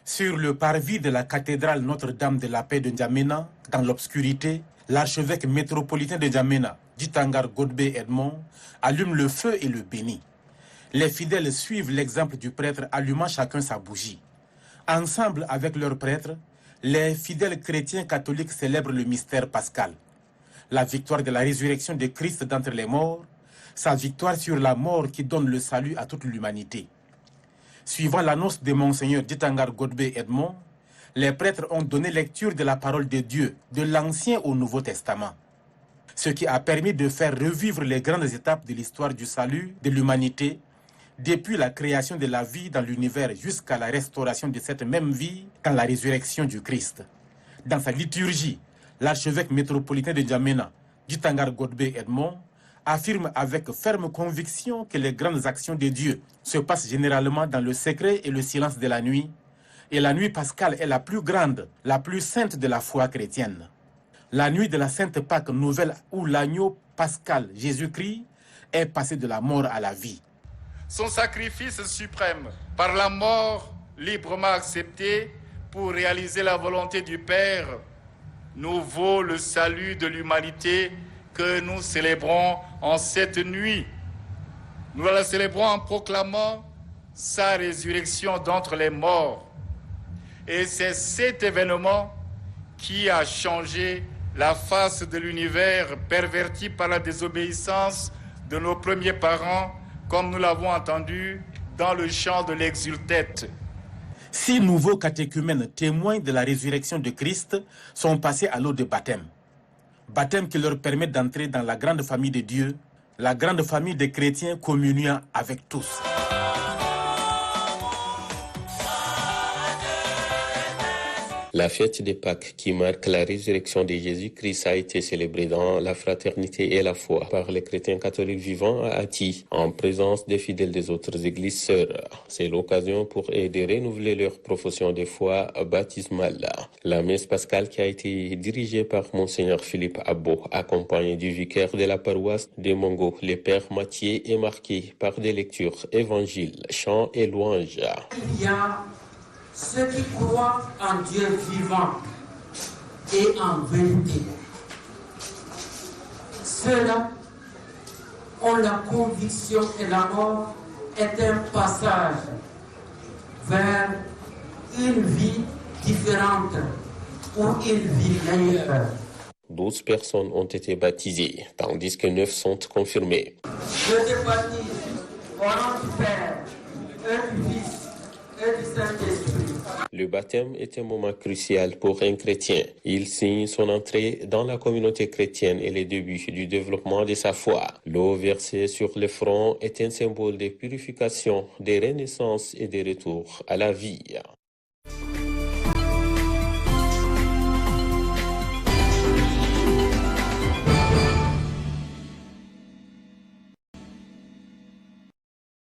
Sur le parvis de la cathédrale Notre-Dame de la Paix de N'Djamena, dans l'obscurité, l'archevêque métropolitain de N'Djamena, Djitangar Godbe Edmond, allume le feu et le bénit. Les fidèles suivent l'exemple du prêtre allumant chacun sa bougie. Ensemble avec leurs prêtres, les fidèles chrétiens catholiques célèbrent le mystère pascal. La victoire de la résurrection de Christ d'entre les morts, sa victoire sur la mort qui donne le salut à toute l'humanité. Suivant l'annonce de Monseigneur Djitangar Godbe Edmond, les prêtres ont donné lecture de la parole de Dieu, de l'Ancien au Nouveau Testament. Ce qui a permis de faire revivre les grandes étapes de l'histoire du salut de l'humanité, depuis la création de la vie dans l'univers jusqu'à la restauration de cette même vie dans la résurrection du Christ. Dans sa liturgie, l'archevêque métropolitain de N'Djamena, Djitangar Godbe Edmond, affirme avec ferme conviction que les grandes actions de Dieu se passent généralement dans le secret et le silence de la nuit, et la nuit pascale est la plus grande, la plus sainte de la foi chrétienne. La nuit de la Sainte Pâque nouvelle où l'agneau pascal Jésus-Christ est passé de la mort à la vie. Son sacrifice suprême, par la mort librement acceptée pour réaliser la volonté du Père, nous vaut le salut de l'humanité que nous célébrons en cette nuit. Nous la célébrons en proclamant sa résurrection d'entre les morts. Et c'est cet événement qui a changé la face de l'univers perverti par la désobéissance de nos premiers parents, comme nous l'avons entendu dans le chant de l'Exultète. 6 nouveaux catéchumènes témoins de la résurrection de Christ sont passés à l'eau de baptême. Baptême qui leur permet d'entrer dans la grande famille de Dieu, la grande famille des chrétiens communiant avec tous. La fête de Pâques qui marque la résurrection de Jésus-Christ a été célébrée dans la fraternité et la foi par les chrétiens catholiques vivant à Haïti en présence des fidèles des autres églises sœurs. C'est l'occasion pour eux de renouveler leur profession de foi baptismale. La messe pascale qui a été dirigée par Monseigneur Philippe Abbo, accompagné du vicaire de la paroisse de Mongo, le Père Mathieu, est marquée par des lectures, évangiles, chants et louanges. Ceux qui croient en Dieu vivant et en vérité, ceux-là ont la conviction que la mort est un passage vers une vie différente ou une vie meilleure. 12 personnes ont été baptisées, tandis que 9 sont confirmées. Je te baptise au nom du Père et du Fils et du Saint-Esprit. Le baptême est un moment crucial pour un chrétien. Il signe son entrée dans la communauté chrétienne et le début du développement de sa foi. L'eau versée sur le front est un symbole de purification, de renaissance et de retour à la vie.